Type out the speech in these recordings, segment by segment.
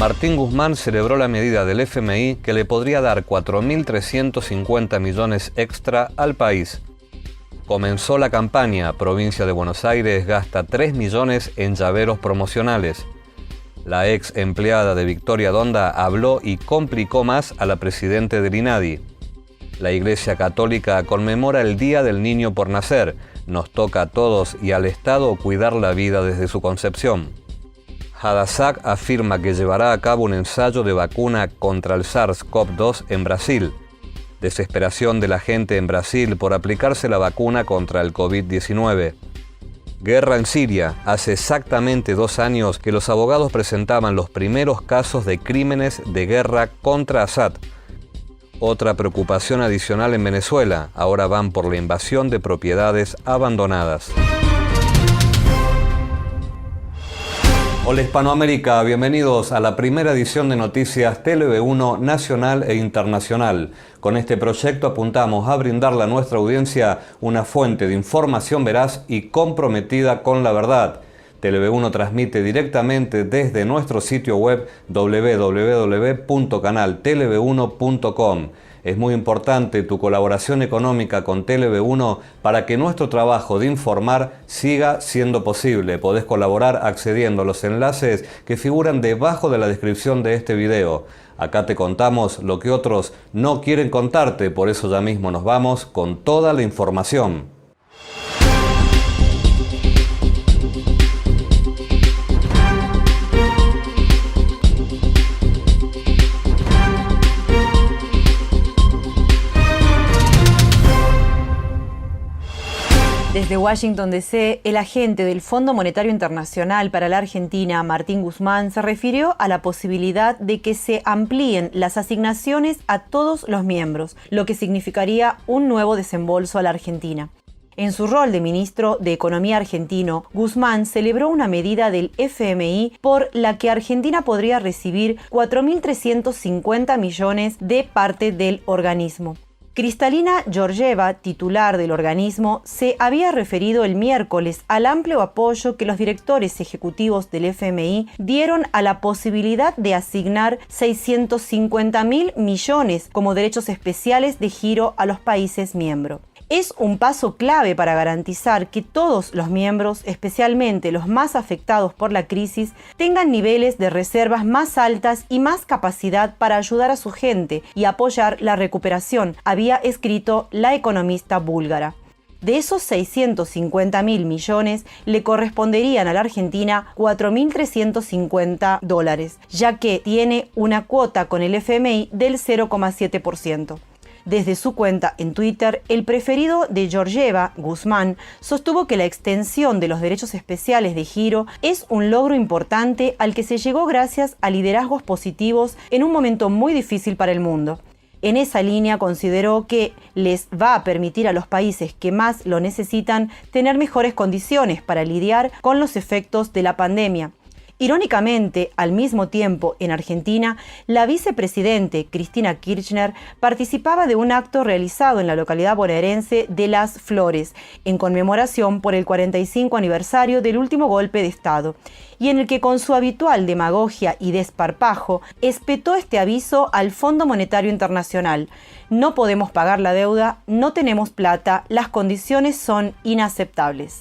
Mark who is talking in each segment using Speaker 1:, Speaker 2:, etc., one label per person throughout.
Speaker 1: Martín Guzmán celebró la medida del FMI que le podría dar 4.350 millones extra al país. Comenzó la campaña. Provincia de Buenos Aires gasta 3 millones en llaveros promocionales. La ex empleada de Victoria Donda habló y complicó más a la presidenta del INADI. La Iglesia Católica conmemora el Día del Niño por Nacer. Nos toca a todos y al Estado cuidar la vida desde su concepción. Hadassak afirma que llevará a cabo un ensayo de vacuna contra el SARS-CoV-2 en Brasil. Desesperación de la gente en Brasil por aplicarse la vacuna contra el COVID-19. Guerra en Siria. Hace exactamente 2 años que los abogados presentaban los primeros casos de crímenes de guerra contra Assad. Otra preocupación adicional en Venezuela. Ahora van por la invasión de propiedades abandonadas. Hola Hispanoamérica, bienvenidos a la primera edición de Noticias TLV1 nacional e internacional. Con este proyecto apuntamos a brindarle a nuestra audiencia una fuente de información veraz y comprometida con la verdad. TLV1 transmite directamente desde nuestro sitio web www.canaltlv1.com. Es muy importante tu colaboración económica con TLV1 para que nuestro trabajo de informar siga siendo posible. Podés colaborar accediendo a los enlaces que figuran debajo de la descripción de este video. Acá te contamos lo que otros no quieren contarte, por eso ya mismo nos vamos con toda la información.
Speaker 2: Desde Washington DC, el agente del Fondo Monetario Internacional para la Argentina, Martín Guzmán, se refirió a la posibilidad de que se amplíen las asignaciones a todos los miembros, lo que significaría un nuevo desembolso a la Argentina. En su rol de ministro de Economía argentino, Guzmán celebró una medida del FMI por la que Argentina podría recibir 4.350 millones de parte del organismo. Kristalina Georgieva, titular del organismo, se había referido el miércoles al amplio apoyo que los directores ejecutivos del FMI dieron a la posibilidad de asignar 650.000 millones como derechos especiales de giro a los países miembros. Es un paso clave para garantizar que todos los miembros, especialmente los más afectados por la crisis, tengan niveles de reservas más altas y más capacidad para ayudar a su gente y apoyar la recuperación, había escrito la economista búlgara. De esos 650.000 millones, le corresponderían a la Argentina $4.350, ya que tiene una cuota con el FMI del 0,7%. Desde su cuenta en Twitter, el preferido de Georgieva, Guzmán, sostuvo que la extensión de los derechos especiales de giro es un logro importante al que se llegó gracias a liderazgos positivos en un momento muy difícil para el mundo. En esa línea consideró que les va a permitir a los países que más lo necesitan tener mejores condiciones para lidiar con los efectos de la pandemia. Irónicamente, al mismo tiempo, en Argentina, la vicepresidente Cristina Kirchner participaba de un acto realizado en la localidad bonaerense de Las Flores, en conmemoración por el 45 aniversario del último golpe de Estado, y en el que con su habitual demagogia y desparpajo espetó este aviso al Fondo Monetario Internacional: no podemos pagar la deuda, no tenemos plata, las condiciones son inaceptables.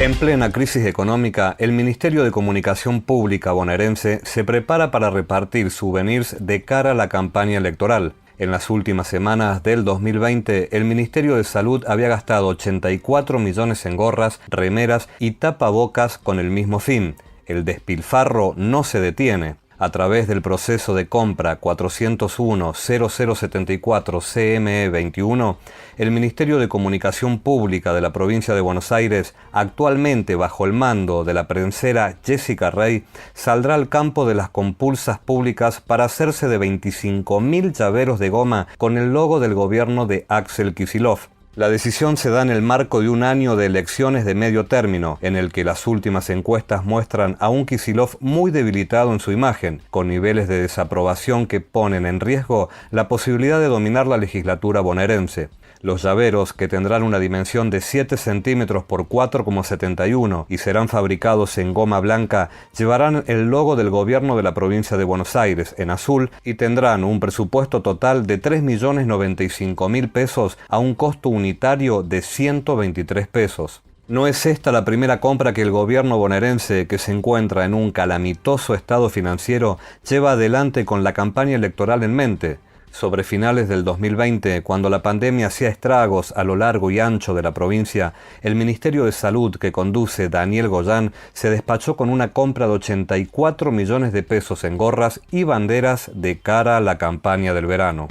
Speaker 1: En plena crisis económica, el Ministerio de Comunicación Pública bonaerense se prepara para repartir souvenirs de cara a la campaña electoral. En las últimas semanas del 2020, el Ministerio de Salud había gastado 84 millones en gorras, remeras y tapabocas con el mismo fin. El despilfarro no se detiene. A través del proceso de compra 401-0074-CME21, el Ministerio de Comunicación Pública de la provincia de Buenos Aires, actualmente bajo el mando de la prensera Jessica Rey, saldrá al campo de las compulsas públicas para hacerse de 25.000 llaveros de goma con el logo del gobierno de Axel Kicillof. La decisión se da en el marco de un año de elecciones de medio término, en el que las últimas encuestas muestran a un Kicillof muy debilitado en su imagen, con niveles de desaprobación que ponen en riesgo la posibilidad de dominar la legislatura bonaerense. Los llaveros, que tendrán una dimensión de 7 centímetros por 4,71 y serán fabricados en goma blanca, llevarán el logo del gobierno de la provincia de Buenos Aires en azul y tendrán un presupuesto total de 3.095.000 pesos a un costo unitario de 123 pesos. No es esta la primera compra que el gobierno bonaerense, que se encuentra en un calamitoso estado financiero, lleva adelante con la campaña electoral en mente. Sobre finales del 2020, cuando la pandemia hacía estragos a lo largo y ancho de la provincia, el Ministerio de Salud que conduce Daniel Goyán se despachó con una compra de 84 millones de pesos en gorras y banderas de cara a la campaña del verano.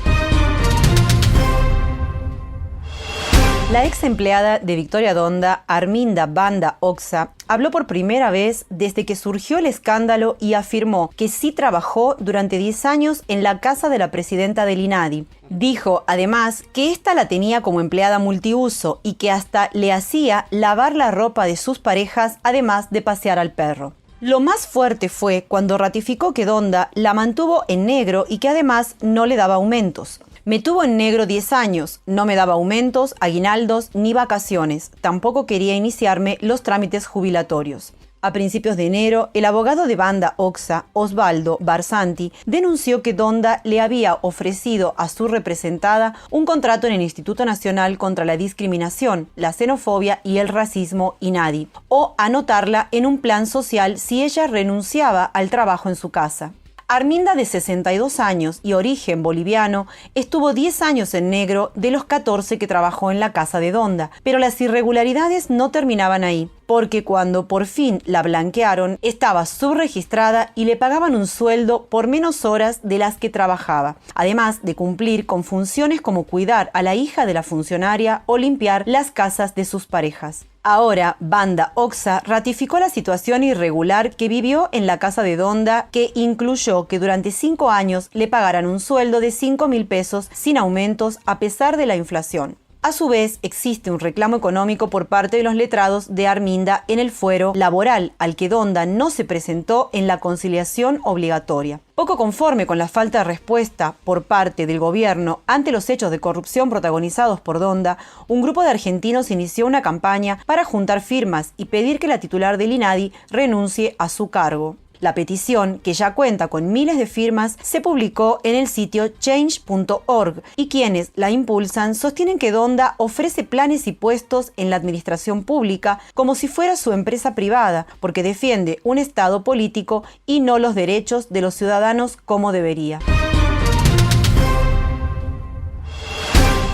Speaker 2: La ex empleada de Victoria Donda, Arminda Banda Oxa, habló por primera vez desde que surgió el escándalo y afirmó que sí trabajó durante 10 años en la casa de la presidenta del INADI. Dijo, además, que ésta la tenía como empleada multiuso y que hasta le hacía lavar la ropa de sus parejas, además de pasear al perro. Lo más fuerte fue cuando ratificó que Donda la mantuvo en negro y que además no le daba aumentos. Me tuvo en negro 10 años, no me daba aumentos, aguinaldos ni vacaciones, tampoco quería iniciarme los trámites jubilatorios. A principios de enero, el abogado de Banda Oxa, Osvaldo Barsanti, denunció que Donda le había ofrecido a su representada un contrato en el Instituto Nacional contra la Discriminación, la Xenofobia y el Racismo, INADI, o anotarla en un plan social si ella renunciaba al trabajo en su casa. Arminda, de 62 años y origen boliviano, estuvo 10 años en negro de los 14 que trabajó en la casa de Donda, pero las irregularidades no terminaban ahí, porque cuando por fin la blanquearon, estaba subregistrada y le pagaban un sueldo por menos horas de las que trabajaba, además de cumplir con funciones como cuidar a la hija de la funcionaria o limpiar las casas de sus parejas. Ahora, Banda Oxa ratificó la situación irregular que vivió en la casa de Donda, que incluyó que durante 5 años le pagaran un sueldo de 5.000 pesos sin aumentos a pesar de la inflación. A su vez, existe un reclamo económico por parte de los letrados de Arminda en el fuero laboral, al que Donda no se presentó en la conciliación obligatoria. Poco conforme con la falta de respuesta por parte del gobierno ante los hechos de corrupción protagonizados por Donda, un grupo de argentinos inició una campaña para juntar firmas y pedir que la titular del INADI renuncie a su cargo. La petición, que ya cuenta con miles de firmas, se publicó en el sitio change.org y quienes la impulsan sostienen que Donda ofrece planes y puestos en la administración pública como si fuera su empresa privada, porque defiende un Estado político y no los derechos de los ciudadanos como debería.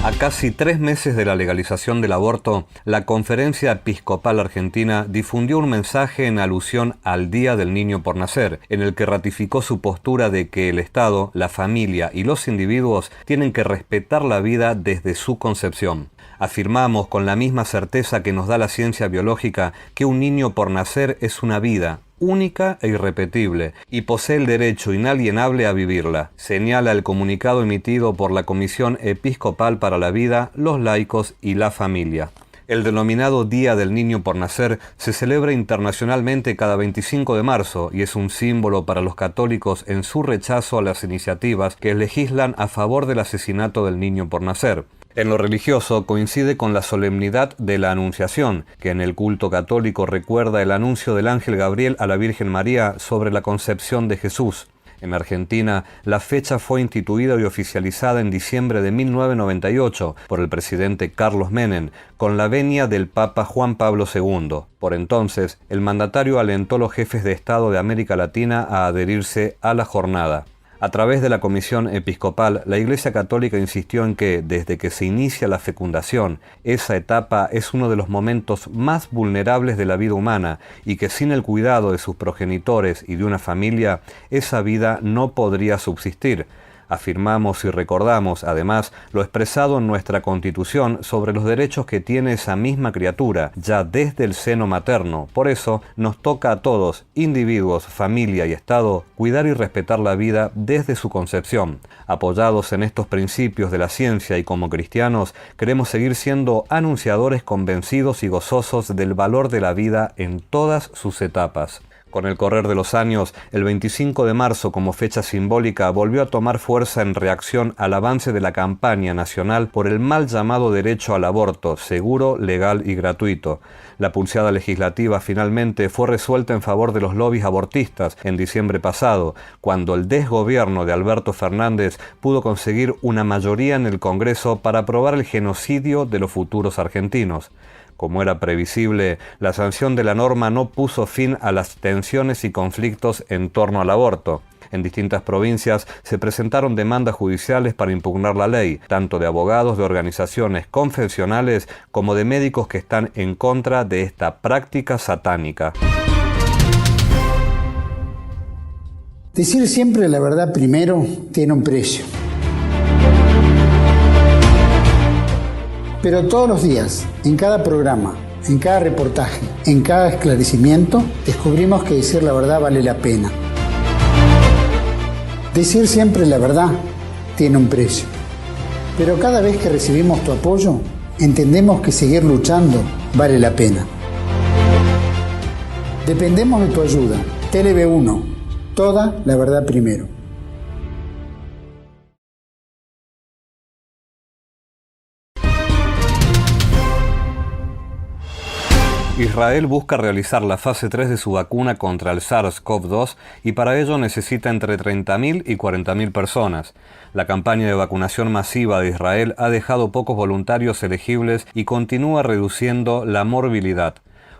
Speaker 1: A casi 3 meses de la legalización del aborto, la Conferencia Episcopal Argentina difundió un mensaje en alusión al Día del Niño por Nacer, en el que ratificó su postura de que el Estado, la familia y los individuos tienen que respetar la vida desde su concepción. Afirmamos con la misma certeza que nos da la ciencia biológica que un niño por nacer es una vida única e irrepetible, y posee el derecho inalienable a vivirla, señala el comunicado emitido por la Comisión Episcopal para la Vida, los Laicos y la Familia. El denominado Día del Niño por Nacer se celebra internacionalmente cada 25 de marzo y es un símbolo para los católicos en su rechazo a las iniciativas que legislan a favor del asesinato del niño por nacer. En lo religioso coincide con la solemnidad de la Anunciación, que en el culto católico recuerda el anuncio del ángel Gabriel a la Virgen María sobre la concepción de Jesús. En Argentina, la fecha fue instituida y oficializada en diciembre de 1998 por el presidente Carlos Menem, con la venia del Papa Juan Pablo II. Por entonces, el mandatario alentó a los jefes de Estado de América Latina a adherirse a la jornada. A través de la Comisión Episcopal, la Iglesia Católica insistió en que, desde que se inicia la fecundación, esa etapa es uno de los momentos más vulnerables de la vida humana y que sin el cuidado de sus progenitores y de una familia, esa vida no podría subsistir. Afirmamos y recordamos, además, lo expresado en nuestra Constitución sobre los derechos que tiene esa misma criatura, ya desde el seno materno. Por eso, nos toca a todos, individuos, familia y Estado, cuidar y respetar la vida desde su concepción. Apoyados en estos principios de la ciencia y como cristianos, queremos seguir siendo anunciadores convencidos y gozosos del valor de la vida en todas sus etapas. Con el correr de los años, el 25 de marzo como fecha simbólica volvió a tomar fuerza en reacción al avance de la campaña nacional por el mal llamado derecho al aborto, seguro, legal y gratuito. La pulseada legislativa finalmente fue resuelta en favor de los lobbies abortistas en diciembre pasado, cuando el desgobierno de Alberto Fernández pudo conseguir una mayoría en el Congreso para aprobar el genocidio de los futuros argentinos. Como era previsible, la sanción de la norma no puso fin a las tensiones y conflictos en torno al aborto. En distintas provincias se presentaron demandas judiciales para impugnar la ley, tanto de abogados de organizaciones confesionales como de médicos que están en contra de esta práctica satánica.
Speaker 3: Decir siempre la verdad primero tiene un precio. Pero todos los días, en cada programa, en cada reportaje, en cada esclarecimiento, descubrimos que decir la verdad vale la pena. Decir siempre la verdad tiene un precio. Pero cada vez que recibimos tu apoyo, entendemos que seguir luchando vale la pena. Dependemos de tu ayuda. TLV1, toda la verdad primero.
Speaker 1: Israel busca realizar la fase 3 de su vacuna contra el SARS-CoV-2 y para ello necesita entre 30.000 y 40.000 personas. La campaña de vacunación masiva de Israel ha dejado pocos voluntarios elegibles y continúa reduciendo la morbilidad.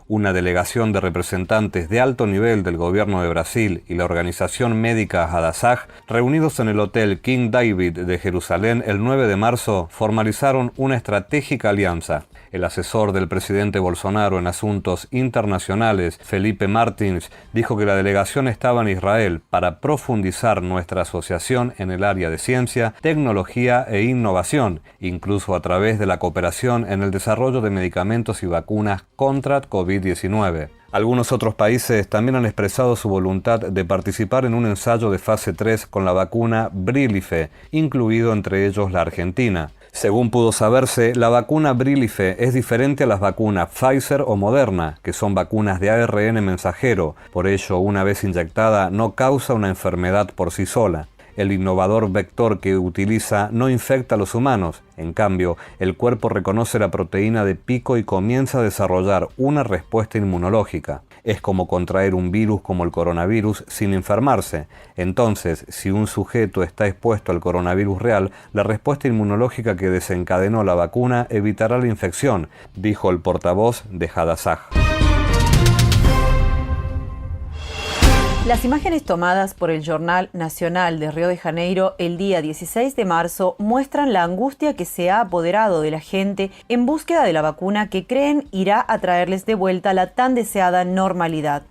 Speaker 1: Una delegación de representantes de alto nivel del gobierno de Brasil y la organización médica Hadassah, reunidos en el Hotel King David de Jerusalén el 9 de marzo, formalizaron una estratégica alianza. El asesor del presidente Bolsonaro en asuntos internacionales, Felipe Martins, dijo que la delegación estaba en Israel para profundizar nuestra asociación en el área de ciencia, tecnología e innovación, incluso a través de la cooperación en el desarrollo de medicamentos y vacunas contra COVID-19. Algunos otros países también han expresado su voluntad de participar en un ensayo de fase 3 con la vacuna Brilife, incluido entre ellos la Argentina. Según pudo saberse, la vacuna Brilife es diferente a las vacunas Pfizer o Moderna, que son vacunas de ARN mensajero. Por ello, una vez inyectada, no causa una enfermedad por sí sola. El innovador vector que utiliza no infecta a los humanos. En cambio, el cuerpo reconoce la proteína de pico y comienza a desarrollar una respuesta inmunológica. Es como contraer un virus como el coronavirus sin enfermarse. Entonces, si un sujeto está expuesto al coronavirus real, la respuesta inmunológica que desencadenó la vacuna evitará la infección, dijo el portavoz de Hadassah.
Speaker 2: Las imágenes tomadas por el Jornal Nacional de Río de Janeiro el día 16 de marzo muestran la angustia que se ha apoderado de la gente en búsqueda de la vacuna que creen irá a traerles de vuelta la tan deseada normalidad.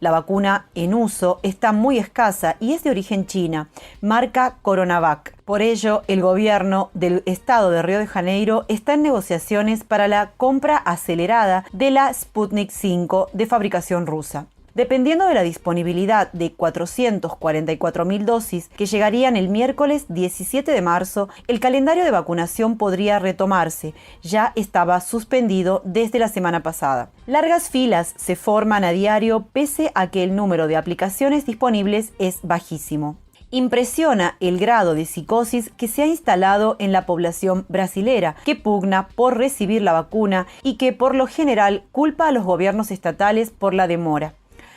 Speaker 2: La vacuna en uso está muy escasa y es de origen china, marca Coronavac. Por ello, el gobierno del estado de Río de Janeiro está en negociaciones para la compra acelerada de la Sputnik 5 de fabricación rusa. Dependiendo de la disponibilidad de 444.000 dosis que llegarían el miércoles 17 de marzo, el calendario de vacunación podría retomarse. Ya estaba suspendido desde la semana pasada. Largas filas se forman a diario pese a que el número de aplicaciones disponibles es bajísimo. Impresiona el grado de psicosis que se ha instalado en la población brasilera, que pugna por recibir la vacuna y que por lo general culpa a los gobiernos estatales por la demora.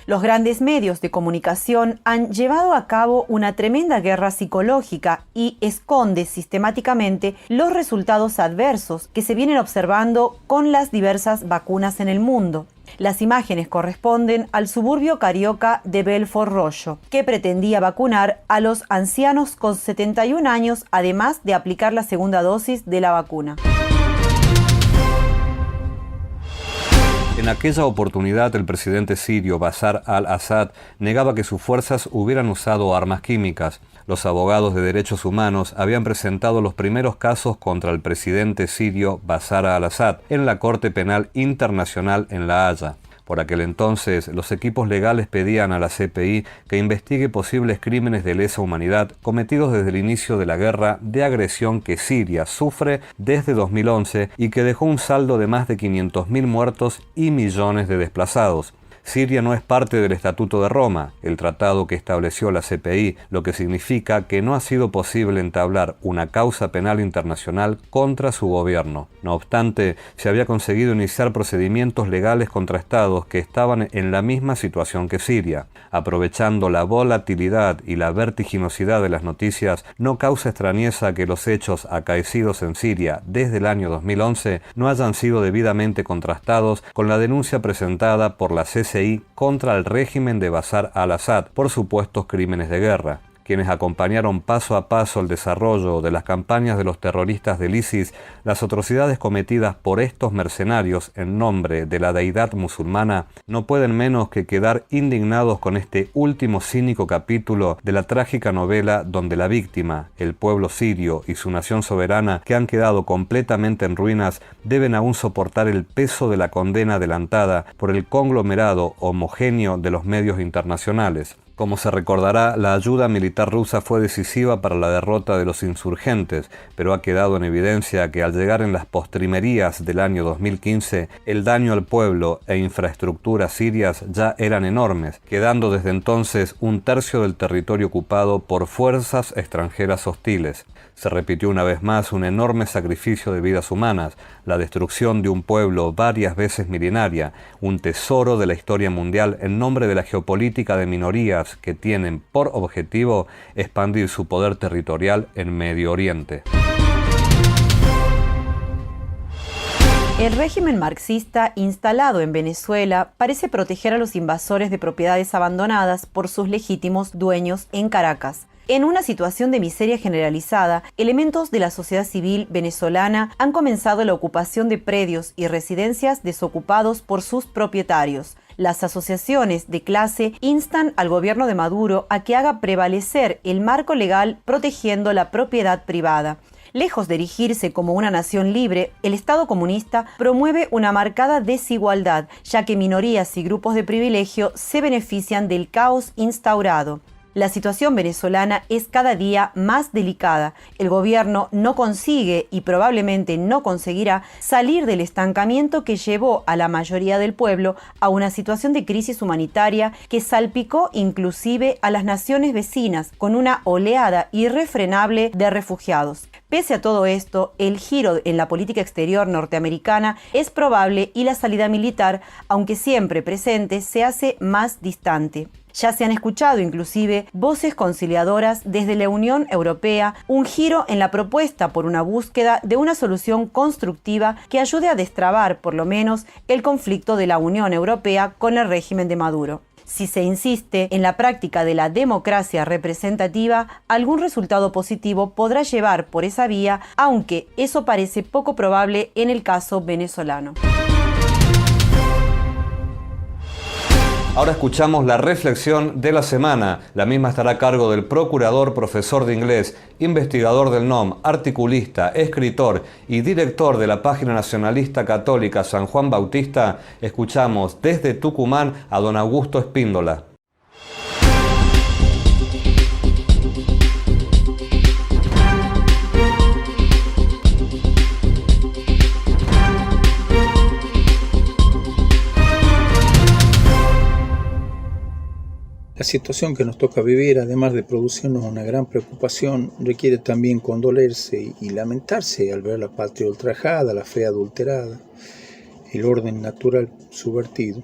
Speaker 2: Los grandes medios de comunicación han llevado a cabo una tremenda guerra psicológica y esconde sistemáticamente los resultados adversos que se vienen observando con las diversas vacunas en el mundo. Las imágenes corresponden al suburbio carioca de Belfort Roxo, que pretendía vacunar a los ancianos con 71 años, además de aplicar la segunda dosis de la vacuna.
Speaker 1: En aquella oportunidad, el presidente sirio Bashar al-Assad negaba que sus fuerzas hubieran usado armas químicas. Los abogados de derechos humanos habían presentado los primeros casos contra el presidente sirio Bashar al-Assad en la Corte Penal Internacional en La Haya. Por aquel entonces, los equipos legales pedían a la CPI que investigue posibles crímenes de lesa humanidad cometidos desde el inicio de la guerra de agresión que Siria sufre desde 2011 y que dejó un saldo de más de 500.000 muertos y millones de desplazados. Siria no es parte del Estatuto de Roma, el tratado que estableció la CPI, lo que significa que no ha sido posible entablar una causa penal internacional contra su gobierno. No obstante, se había conseguido iniciar procedimientos legales contra estados que estaban en la misma situación que Siria. Aprovechando la volatilidad y la vertiginosidad de las noticias, no causa extrañeza que los hechos acaecidos en Siria desde el año 2011 no hayan sido debidamente contrastados con la denuncia presentada por la CCI contra el régimen de Bashar al-Assad por supuestos crímenes de guerra. Quienes acompañaron paso a paso el desarrollo de las campañas de los terroristas del ISIS, las atrocidades cometidas por estos mercenarios en nombre de la deidad musulmana, no pueden menos que quedar indignados con este último cínico capítulo de la trágica novela donde la víctima, el pueblo sirio y su nación soberana, que han quedado completamente en ruinas, deben aún soportar el peso de la condena adelantada por el conglomerado homogéneo de los medios internacionales. Como se recordará, la ayuda militar rusa fue decisiva para la derrota de los insurgentes, pero ha quedado en evidencia que al llegar en las postrimerías del año 2015, el daño al pueblo e infraestructuras sirias ya eran enormes, quedando desde entonces un tercio del territorio ocupado por fuerzas extranjeras hostiles. Se repitió una vez más un enorme sacrificio de vidas humanas, la destrucción de un pueblo varias veces milenaria, un tesoro de la historia mundial en nombre de la geopolítica de minorías que tienen por objetivo expandir su poder territorial en Medio Oriente.
Speaker 2: El régimen marxista instalado en Venezuela parece proteger a los invasores de propiedades abandonadas por sus legítimos dueños en Caracas. En una situación de miseria generalizada, elementos de la sociedad civil venezolana han comenzado la ocupación de predios y residencias desocupados por sus propietarios. Las asociaciones de clase instan al gobierno de Maduro a que haga prevalecer el marco legal protegiendo la propiedad privada. Lejos de erigirse como una nación libre, el Estado comunista promueve una marcada desigualdad, ya que minorías y grupos de privilegio se benefician del caos instaurado. La situación venezolana es cada día más delicada. El gobierno no consigue y probablemente no conseguirá salir del estancamiento que llevó a la mayoría del pueblo a una situación de crisis humanitaria que salpicó inclusive a las naciones vecinas con una oleada irrefrenable de refugiados. Pese a todo esto, el giro en la política exterior norteamericana es probable y la salida militar, aunque siempre presente, se hace más distante. Ya se han escuchado inclusive voces conciliadoras desde la Unión Europea, un giro en la propuesta por una búsqueda de una solución constructiva que ayude a destrabar por lo menos el conflicto de la Unión Europea con el régimen de Maduro. Si se insiste en la práctica de la democracia representativa, algún resultado positivo podrá llevar por esa vía, aunque eso parece poco probable en el caso venezolano.
Speaker 1: Ahora escuchamos la reflexión de la semana. La misma estará a cargo del procurador, profesor de inglés, investigador del NOM, articulista, escritor y director de la página nacionalista católica San Juan Bautista. Escuchamos desde Tucumán a don Augusto Espíndola.
Speaker 4: La situación que nos toca vivir, además de producirnos una gran preocupación, requiere también condolerse y lamentarse al ver la patria ultrajada, la fe adulterada, el orden natural subvertido.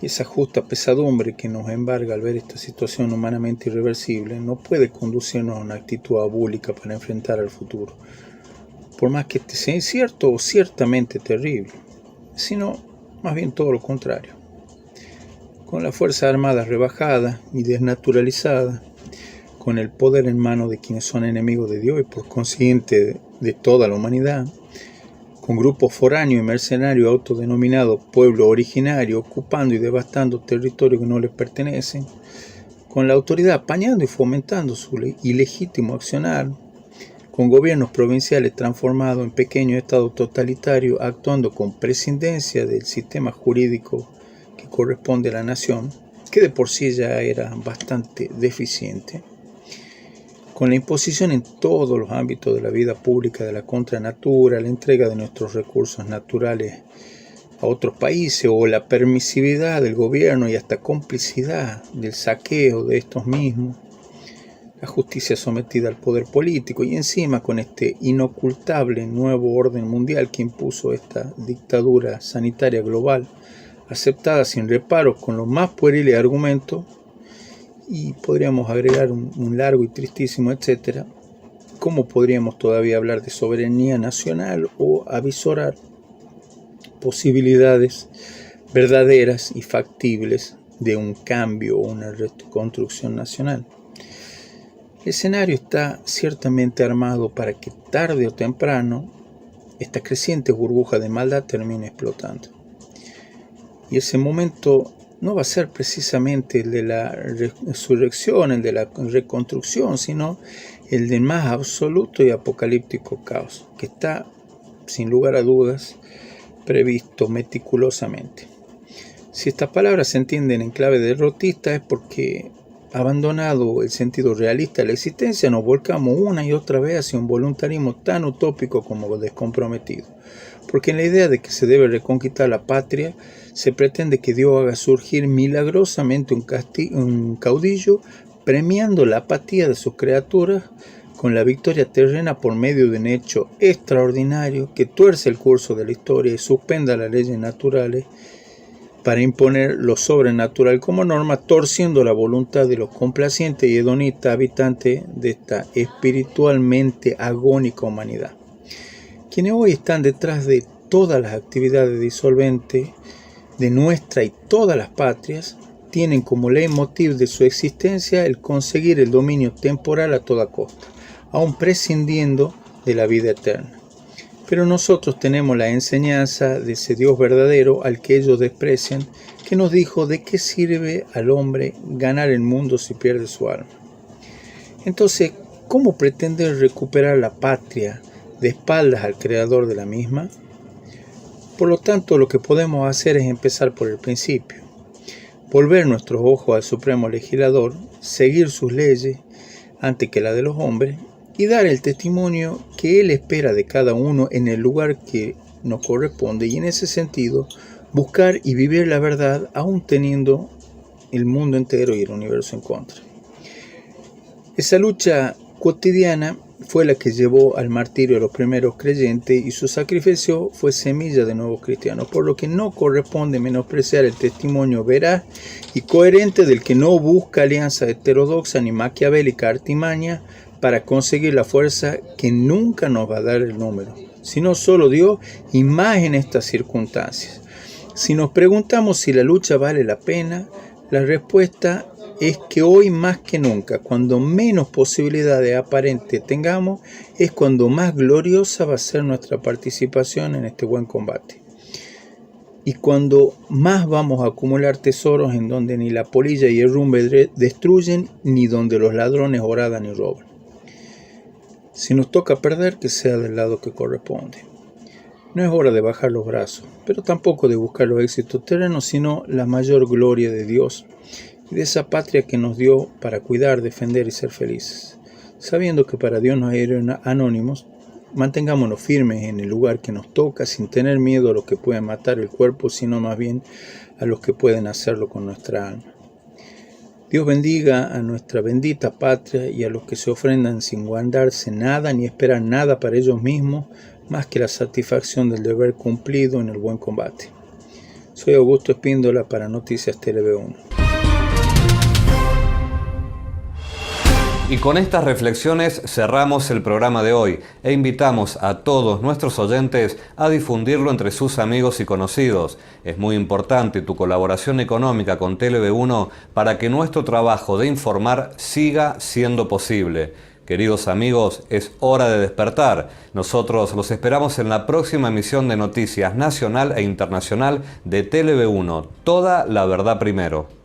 Speaker 4: Y esa justa pesadumbre que nos embarga al ver esta situación humanamente irreversible no puede conducirnos a una actitud abúlica para enfrentar al futuro, por más que este sea incierto o ciertamente terrible, sino más bien todo lo contrario. Con la fuerza armada rebajada y desnaturalizada, con el poder en manos de quienes son enemigos de Dios y por consiguiente de toda la humanidad, con grupos foráneos y mercenarios autodenominados pueblo originario, ocupando y devastando territorios que no les pertenecen, con la autoridad apañando y fomentando su ilegítimo accionar, con gobiernos provinciales transformados en pequeños estados totalitarios, actuando con prescindencia del sistema jurídico que corresponde a la nación, que de por sí ya era bastante deficiente, con la imposición en todos los ámbitos de la vida pública de la contranatura, la entrega de nuestros recursos naturales a otros países o la permisividad del gobierno y hasta complicidad del saqueo de estos mismos, la justicia sometida al poder político y encima con este inocultable nuevo orden mundial que impuso esta dictadura sanitaria global, aceptada sin reparos con los más pueriles argumentos, y podríamos agregar un largo y tristísimo etcétera. ¿Cómo podríamos todavía hablar de soberanía nacional o avisorar posibilidades verdaderas y factibles de un cambio o una reconstrucción nacional? El escenario está ciertamente armado para que tarde o temprano esta creciente burbuja de maldad termine explotando. Y ese momento no va a ser precisamente el de la resurrección, el de la reconstrucción, sino el del más absoluto y apocalíptico caos, que está, sin lugar a dudas, previsto meticulosamente. Si estas palabras se entienden en clave derrotista es porque, abandonado el sentido realista de la existencia, nos volcamos una y otra vez hacia un voluntarismo tan utópico como descomprometido. Porque en la idea de que se debe reconquistar la patria, se pretende que Dios haga surgir milagrosamente un caudillo, premiando la apatía de sus criaturas con la victoria terrena por medio de un hecho extraordinario que tuerce el curso de la historia y suspenda las leyes naturales para imponer lo sobrenatural como norma, torciendo la voluntad de los complacientes y hedonistas habitantes de esta espiritualmente agónica humanidad. Quienes hoy están detrás de todas las actividades disolventes de nuestra y todas las patrias, tienen como leitmotiv de su existencia el conseguir el dominio temporal a toda costa, aun prescindiendo de la vida eterna. Pero nosotros tenemos la enseñanza de ese Dios verdadero al que ellos desprecian, que nos dijo de qué sirve al hombre ganar el mundo si pierde su alma. Entonces, ¿cómo pretender recuperar la patria de espaldas al creador de la misma? Por lo tanto, lo que podemos hacer es empezar por el principio. Volver nuestros ojos al Supremo Legislador, seguir sus leyes antes que la de los hombres y dar el testimonio que Él espera de cada uno en el lugar que nos corresponde y en ese sentido buscar y vivir la verdad aún teniendo el mundo entero y el universo en contra. Esa lucha cotidiana fue la que llevó al martirio a los primeros creyentes y su sacrificio fue semilla de nuevos cristianos, por lo que no corresponde menospreciar el testimonio veraz y coherente del que no busca alianza heterodoxa ni maquiavélica artimaña para conseguir la fuerza que nunca nos va a dar el número, sino solo Dios y más en estas circunstancias. Si nos preguntamos si la lucha vale la pena, la respuesta es que hoy más que nunca, cuando menos posibilidades aparentes tengamos, es cuando más gloriosa va a ser nuestra participación en este buen combate. Y cuando más vamos a acumular tesoros en donde ni la polilla y el rumbe destruyen, ni donde los ladrones horadan y roban. Si nos toca perder, que sea del lado que corresponde. No es hora de bajar los brazos, pero tampoco de buscar los éxitos terrenos, sino la mayor gloria de Dios y de esa patria que nos dio para cuidar, defender y ser felices. Sabiendo que para Dios no hay héroes anónimos, mantengámonos firmes en el lugar que nos toca, sin tener miedo a los que pueden matar el cuerpo, sino más bien a los que pueden hacerlo con nuestra alma. Dios bendiga a nuestra bendita patria y a los que se ofrendan sin guardarse nada ni esperar nada para ellos mismos, más que la satisfacción del deber cumplido en el buen combate. Soy Augusto Espíndola para Noticias TLV1.
Speaker 1: Y con estas reflexiones cerramos el programa de hoy e invitamos a todos nuestros oyentes a difundirlo entre sus amigos y conocidos. Es muy importante tu colaboración económica con TLV1 para que nuestro trabajo de informar siga siendo posible. Queridos amigos, es hora de despertar. Nosotros los esperamos en la próxima emisión de Noticias Nacional e Internacional de TLV1. Toda la verdad primero.